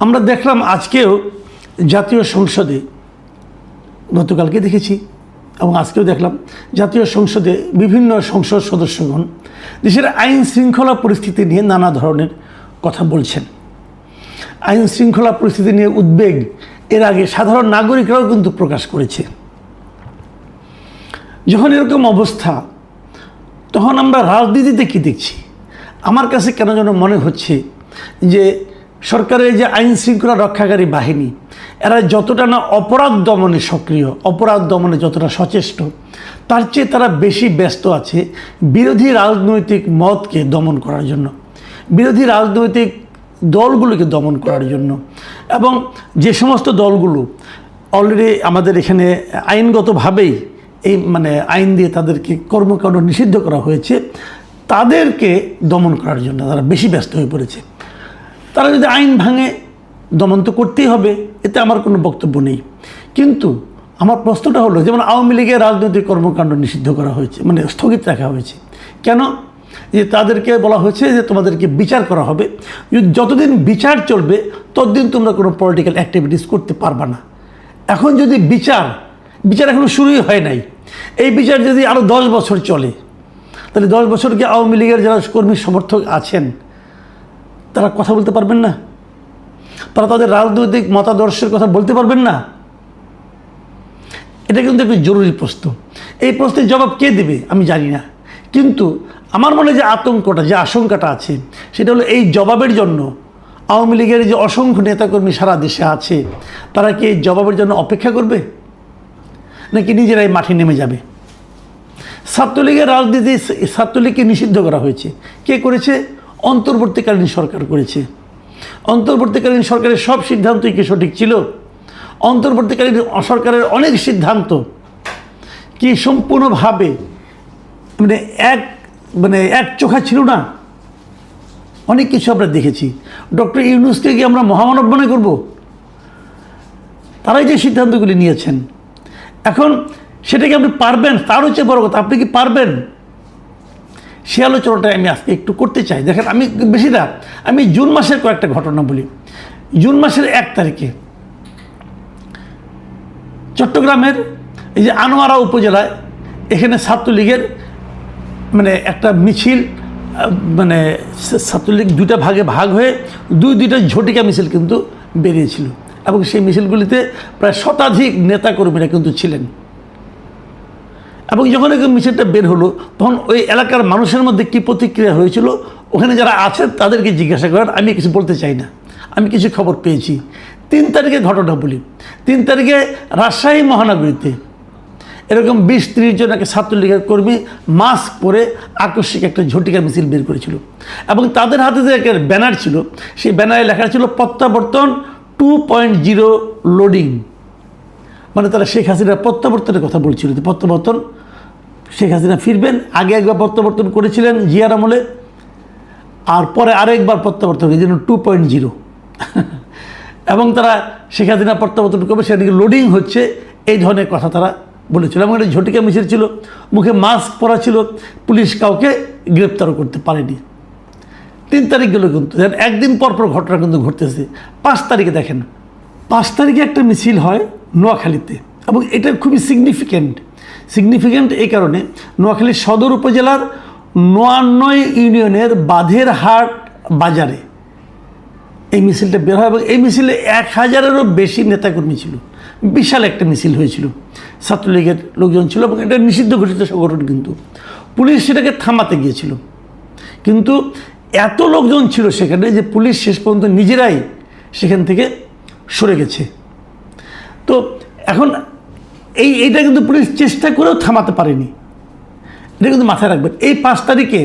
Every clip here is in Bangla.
আমরা দেখলাম আজকেও জাতীয় সংসদে, গতকালকে দেখেছি এবং আজকেও দেখলাম জাতীয় সংসদে বিভিন্ন সংসদ সদস্যগণ দেশের আইন শৃঙ্খলা পরিস্থিতি নিয়ে নানা ধরনের কথা বলছেন। আইন শৃঙ্খলা পরিস্থিতি নিয়ে উদ্বেগ এর আগে সাধারণ নাগরিকরাও কিন্তু প্রকাশ করেছে। যখন এরকম অবস্থা, তখন আমরা রাজনীতিতে কী দেখছি? আমার কাছে কেন যেন মনে হচ্ছে যে সরকারের যে আইন শৃঙ্খলা রক্ষাকারী বাহিনী, এরা যতটা না অপরাধ দমনে সক্রিয়, অপরাধ দমনে যতটা সচেষ্ট, তার চেয়ে তারা বেশি ব্যস্ত আছে বিরোধী রাজনৈতিক মতকে দমন করার জন্য, বিরোধী রাজনৈতিক দলগুলোকে দমন করার জন্য। এবং যে সমস্ত দলগুলো অলরেডি আমাদের এখানে আইনগতভাবেই আইন দিয়ে তাদেরকে কর্মকাণ্ড নিষিদ্ধ করা হয়েছে, তাদেরকে দমন করার জন্য তারা বেশি ব্যস্ত হয়ে পড়েছে। তারা যদি আইন ভাঙে, দমন তো করতেই হবে, এতে আমার কোনো বক্তব্য নেই। কিন্তু আমার প্রশ্নটা হলো, যেমন আওয়ামী লীগের রাজনৈতিক কর্মকাণ্ড নিষিদ্ধ করা হয়েছে, স্থগিত রাখা হয়েছে কেন? যে তাদেরকে বলা হয়েছে যে তোমাদেরকে বিচার করা হবে, যতদিন বিচার চলবে ততদিন তোমরা কোনো পলিটিক্যাল অ্যাক্টিভিটিস করতে পারবা না। এখন যদি বিচার এখনো শুরুই হয় নাই, এই বিচার যদি আরও 10 বছর চলে, তাহলে 10 বছর কি আওয়ামী লীগের যারা কর্মী সমর্থক আছেন তারা কথা বলতে পারবেন না? তারা তাদের রাজনৈতিক মতাদর্শের কথা বলতে পারবেন না? এটা কিন্তু একটি জরুরি প্রশ্ন। এই প্রশ্নের জবাব কে দেবে আমি জানি না, কিন্তু আমার মনে যে আশঙ্কাটা আছে সেটা হলো এই জবাবের জন্য আওয়ামী লীগের যে অসংখ্য নেতাকর্মী সারা দেশে আছে, তারা কি এই জবাবের জন্য অপেক্ষা করবে, নাকি নিজেরাই মাঠে নেমে যাবে? ছাত্রলীগের রাজনীতি, ছাত্রলীগকে নিষিদ্ধ করা হয়েছে। কে করেছে? অন্তর্বর্তীকালীন সরকার করেছে। অন্তর্বর্তীকালীন সরকারের সব সিদ্ধান্তই কি সঠিক ছিল? অন্তর্বর্তীকালীন সরকারের অনেক সিদ্ধান্ত কি সম্পূর্ণভাবে এক চোখা ছিল না? অনেক কিছু আমরা দেখেছি। ডক্টর ইউনূসকে কি আমরা মহামানব মনে করব? তারাই যে সিদ্ধান্তগুলি নিয়েছেন, এখন সেটাকে আপনি পারবেন? তার হচ্ছে বড় কথা, আপনি কি পারবেন? সে আলোচনাটা আমি আজকে একটু করতে চাই। দেখেন, আমি জুন মাসের কয়েকটা ঘটনা বলি। জুন মাসের 1 তারিখে চট্টগ্রামের এই যে আনোয়ারা উপজেলায়, এখানে ছাত্রলীগের একটা মিছিল, ছাত্রলীগ দুইটা ভাগে ভাগ হয়ে দুইটা ঝটিকা মিছিল কিন্তু বেরিয়েছিল, এবং সেই মিছিলগুলিতে প্রায় শতাধিক নেতাকর্মীরা কিন্তু ছিলেন। এবং যখন মিছিলটা বের হলো, তখন ওই এলাকার মানুষের মধ্যে কী প্রতিক্রিয়া হয়েছিল, ওখানে যারা আছেন তাদেরকে জিজ্ঞাসা করেন। আমি কিছু বলতে চাই না, আমি কিছু খবর পেয়েছি। 3 তারিখে ঘটনা বলি। 3 তারিখে রাজশাহী মহানগরীতে এরকম 20-30 জন ছাত্রলীগের কর্মী মাস্ক পরে আকস্মিক একটা ঝটিকা মিছিল বের করেছিল, এবং তাদের হাতে যে একটা ব্যানার ছিল, সেই ব্যানারে লেখা ছিল প্রত্যাবর্তন 2.0 লোডিং। তারা শেখ হাসিনার প্রত্যাবর্তনের কথা বলছিল, প্রত্যাবর্তন, শেখ হাসিনা ফিরবেন। আগে একবার প্রত্যাবর্তন করেছিলেন জিয়ার আমলে, আর পরে আরেকবার প্রত্যাবর্তন, এই জন্য 2.0। এবং তারা শেখ হাসিনা প্রত্যাবর্তন করবে, সেদিকে লোডিং হচ্ছে, এই ধরনের কথা তারা বলেছিল। এবং একটা ঝটিকা মিছিল ছিল, মুখে মাস্ক পরা ছিল, পুলিশ কাউকে গ্রেপ্তারও করতে পারেনি। 3 তারিখ গেল, কিন্তু একদিন পর ঘটনা কিন্তু ঘটতেছে। 5 তারিখে দেখেন, 5 তারিখে একটা মিছিল হয় নোয়াখালীতে, এবং এটা খুবই সিগনিফিক্যান্ট এই কারণে, নোয়াখালী সদর উপজেলার 99 ইউনিয়নের বাঁধেরহাট বাজারে এই মিছিলটা বের হয়, এবং এই মিছিলে 1000-এরও বেশি নেতাকর্মী ছিল। বিশাল একটা মিছিল হয়েছিল, ছাত্রলীগের লোকজন ছিল, এবং এটা নিষিদ্ধ ঘোষিত সংগঠন। কিন্তু পুলিশ সেটাকে থামাতে গিয়েছিল, কিন্তু এত লোকজন ছিল সেখানে যে পুলিশ শেষ পর্যন্ত নিজেরাই সেখান থেকে সরে গেছে। তো এখন এইটা কিন্তু পুলিশ চেষ্টা করেও থামাতে পারেনি, এটা কিন্তু মাথায় রাখবেন। এই 5 তারিখে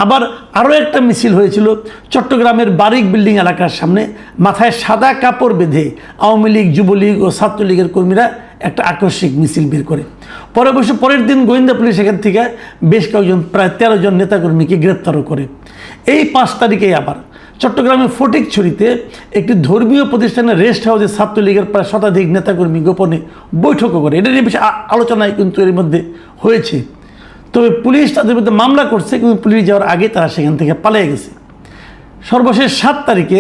আবার আরও একটা মিছিল হয়েছিল চট্টগ্রামের বারিক বিল্ডিং এলাকার সামনে। মাথায় সাদা কাপড় বেঁধে আওয়ামী লীগ, যুবলীগ ও ছাত্রলীগের কর্মীরা একটা আকস্মিক মিছিল বের করে। পরের দিন গোয়েন্দা পুলিশ এখান থেকে বেশ কয়েকজন, প্রায় 13 জন নেতাকর্মীকে গ্রেপ্তারও করে। এই 5 তারিখে আবার চট্টগ্রামের ফটিকছড়িতে একটি ধর্মীয় প্রতিষ্ঠানের রেস্ট হাউসে ছাত্রলীগের প্রায় শতাধিক নেতাকর্মী গোপনে বৈঠকও করে। এটা নিয়ে বেশি আলোচনায় কিন্তু এর মধ্যে হয়েছে। তবে পুলিশ তাদের মধ্যে মামলা করছে, কিন্তু পুলিশ যাওয়ার আগে তারা সেখান থেকে পালিয়ে গেছে। সর্বশেষ 7 তারিখে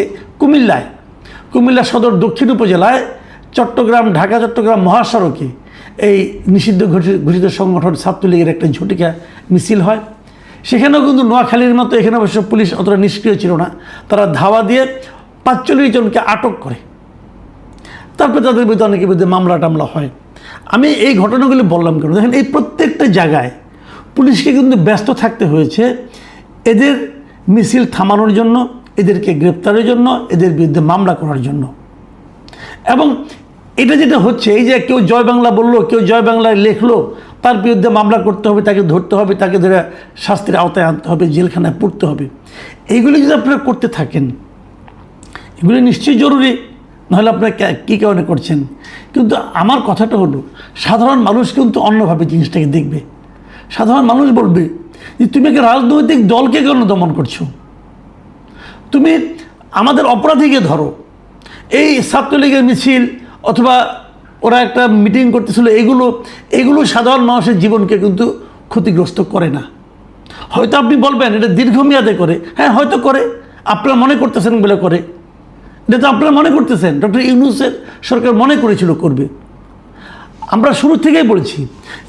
কুমিল্লা সদর দক্ষিণ উপজেলায় চট্টগ্রাম ঢাকা চট্টগ্রাম মহাসড়কে এই নিষিদ্ধ ঘোষিত সংগঠন ছাত্রলীগের একটা ঝটিকা মিছিল হয়। সেখানেও কিন্তু নোয়াখালীর মতো এখানে অবশ্য পুলিশ অতটা নিষ্ক্রিয় ছিল না, তারা ধাওয়া দিয়ে ৪৫ জনকে আটক করে। তারপরে তাদের বিরুদ্ধে অনেকের বিরুদ্ধে মামলা টামলা হয়। আমি এই ঘটনাগুলি বললাম কেন, দেখেন এই প্রত্যেকটা জায়গায় পুলিশকে কিন্তু ব্যস্ত থাকতে হয়েছে এদের মিছিল থামানোর জন্য, এদেরকে গ্রেপ্তারের জন্য, এদের বিরুদ্ধে মামলা করার জন্য। এবং এটা যেটা হচ্ছে, এই যে কেউ জয় বাংলা বললো, কেউ জয় বাংলায় লেখলো, তার বিরুদ্ধে মামলা করতে হবে, তাকে ধরতে হবে, তাকে ধরে শাস্তির আওতায় আনতে হবে, জেলখানায় পড়তে হবে, এইগুলি যদি আপনারা করতে থাকেন, এগুলি নিশ্চয়ই জরুরি, নাহলে আপনারা কী কারণে করছেন। কিন্তু আমার কথাটা হলো, সাধারণ মানুষ কিন্তু অন্যভাবে জিনিসটাকে দেখবে। সাধারণ মানুষ বলবে যে তুমি একটা রাজনৈতিক দলকে কেন দমন করছো, তুমি আমাদের অপরাধীকে ধরো। এই ছাত্রলীগের মিছিল অথবা ওরা একটা মিটিং করতেছিল, এগুলো সাধারণ মানুষের জীবনকে কিন্তু ক্ষতিগ্রস্ত করে না। হয়তো আপনি বলবেন এটা দীর্ঘমেয়াদে করে, হ্যাঁ হয়তো করে, আপনারা মনে করতেছেন বলে করে, এটা তো আপনারা মনে করতেছেন, ডক্টর ইউনূসের সরকার মনে করেছিল করবে। আমরা শুরু থেকেই বলছি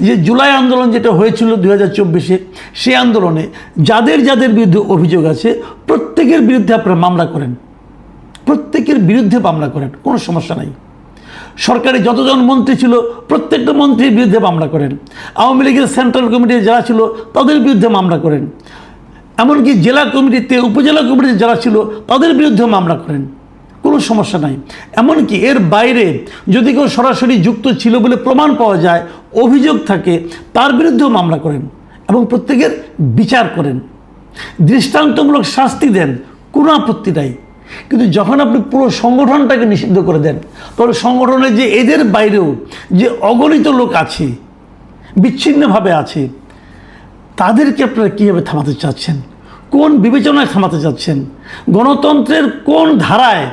যে জুলাই আন্দোলন যেটা হয়েছিল 2024-এ, সেই আন্দোলনে যাদের যাদের বিরুদ্ধে অভিযোগ আছে প্রত্যেকের বিরুদ্ধে আপনারা মামলা করেন, প্রত্যেকের বিরুদ্ধে মামলা করেন, কোনো সমস্যা নাই। সরকারে যতজন মন্ত্রী ছিল প্রত্যেকটা মন্ত্রীর বিরুদ্ধে মামলা করেন। আওয়ামী লীগের সেন্ট্রাল কমিটির যারা ছিল তাদের বিরুদ্ধে মামলা করেন। এমনকি জেলা কমিটিতে, উপজেলা কমিটিতে যারা ছিল তাদের বিরুদ্ধে মামলা করেন, কোনো সমস্যা নাই। এমনকি এর বাইরে যদি কেউ সরাসরি যুক্ত ছিল বলে প্রমাণ পাওয়া যায়, অভিযোগ থাকে, তার বিরুদ্ধেও মামলা করেন এবং প্রত্যেকের বিচার করেন, দৃষ্টান্তমূলক শাস্তি দেন, কোনো আপত্তি নাই। কিন্তু যখন আপনি পুরো সংগঠনটাকে নিষিদ্ধ করে দেন, তখন সংগঠনে যে এদের বাইরেও যে অগণিত লোক আছে, বিচ্ছিন্নভাবে আছে, তাদেরকে আপনারা কীভাবে থামাতে চাচ্ছেন, কোন বিবেচনায় থামাতে চাচ্ছেন, গণতন্ত্রের কোন ধারায়,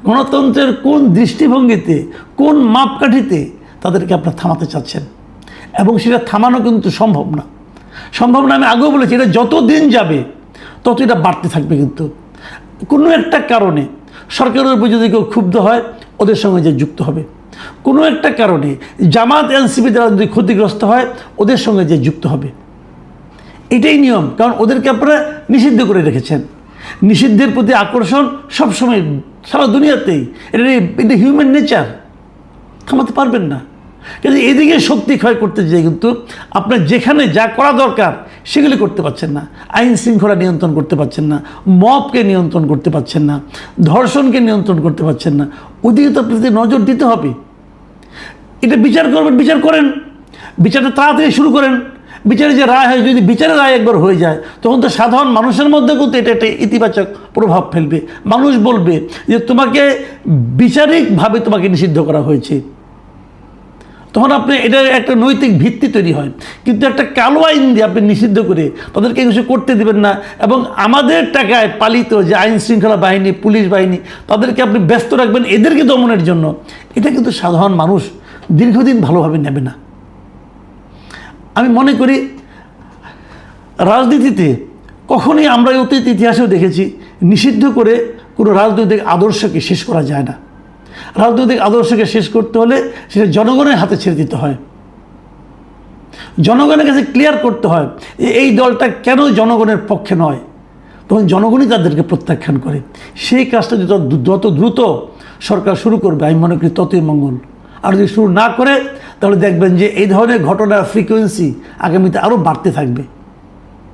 গণতন্ত্রের কোন দৃষ্টিভঙ্গিতে, কোন মাপকাঠিতে তাদেরকে আপনারা থামাতে চাচ্ছেন। এবং সেটা থামানো কিন্তু সম্ভব না, সম্ভব না। আমি আগেও বলেছি, এটা যত দিন যাবে তত এটা বাড়তে থাকবে। কিন্তু কোনো একটা কারণে সরকারের উপর যদি কেউ ক্ষুব্ধ হয়, ওদের সঙ্গে যে যুক্ত হবে। কোনো একটা কারণে জামাত এনসিপি দ্বারা যদি ক্ষতিগ্রস্ত হয়, ওদের সঙ্গে যে যুক্ত হবে। এটাই নিয়ম, কারণ ওদেরকে আপনারা নিষিদ্ধ করে রেখেছেন। নিষিদ্ধের প্রতি আকর্ষণ সবসময় সারা দুনিয়াতেই, এটা হিউম্যান নেচার, থামাতে পারবেন না। কিন্তু এদিকে শক্তি ক্ষয় করতে যেয়ে কিন্তু আপনার যেখানে যা করা দরকার সেগুলি করতে পারছেন না। আইন শৃঙ্খলা নিয়ন্ত্রণ করতে পারছেন না, মবকে নিয়ন্ত্রণ করতে পারছেন না, ধর্ষণকে নিয়ন্ত্রণ করতে পারছেন না। ওদিকে তো আপনাদের নজর দিতে হবে। এটা বিচার করবেন, বিচার করেন, বিচারটা তাড়াতাড়ি শুরু করেন। বিচারে যে রায় হয়, যদি বিচারের রায় একবার হয়ে যায়, তখন তো সাধারণ মানুষের মধ্যে কিন্তু এটা একটা ইতিবাচক প্রভাব ফেলবে। মানুষ বলবে যে তোমাকে বিচারিকভাবে তোমাকে নিষিদ্ধ করা হয়েছে, তখন আপনি এটার একটা নৈতিক ভিত্তি তৈরি হয়। কিন্তু একটা কালো আইন দিয়ে আপনি নিষিদ্ধ করে তাদেরকে কিছু করতে দেবেন না, এবং আমাদের টাকায় পালিত যে আইন শৃঙ্খলা বাহিনী, পুলিশ বাহিনী, তাদেরকে আপনি ব্যস্ত রাখবেন এদেরকে দমনের জন্য, এটা কিন্তু সাধারণ মানুষ দীর্ঘদিন ভালোভাবে নেবে না। আমি মনে করি রাজনীতিতে কখনোই আমরা অতীত ইতিহাসেও দেখেছি, নিষিদ্ধ করে কোনো রাজনৈতিক আদর্শকে শেষ করা যায় না। রাজনৈতিক আদর্শকে শেষ করতে হলে সেটা জনগণের হাতে ছেড়ে দিতে হয়। জনগণের কাছে ক্লিয়ার করতে হয় এই দলটা কেন জনগণের পক্ষে নয়, তখন জনগণই তাদেরকে প্রত্যাখ্যান করে। সেই কাজটা যত দ্রুত সরকার শুরু করবে, আমি মনে করি ততই মঙ্গল। আর যদি শুরু না করে, তাহলে দেখবেন যে এই ধরনের ঘটনার ফ্রিকোয়েন্সি আগামীতে আরও বাড়তে থাকবে।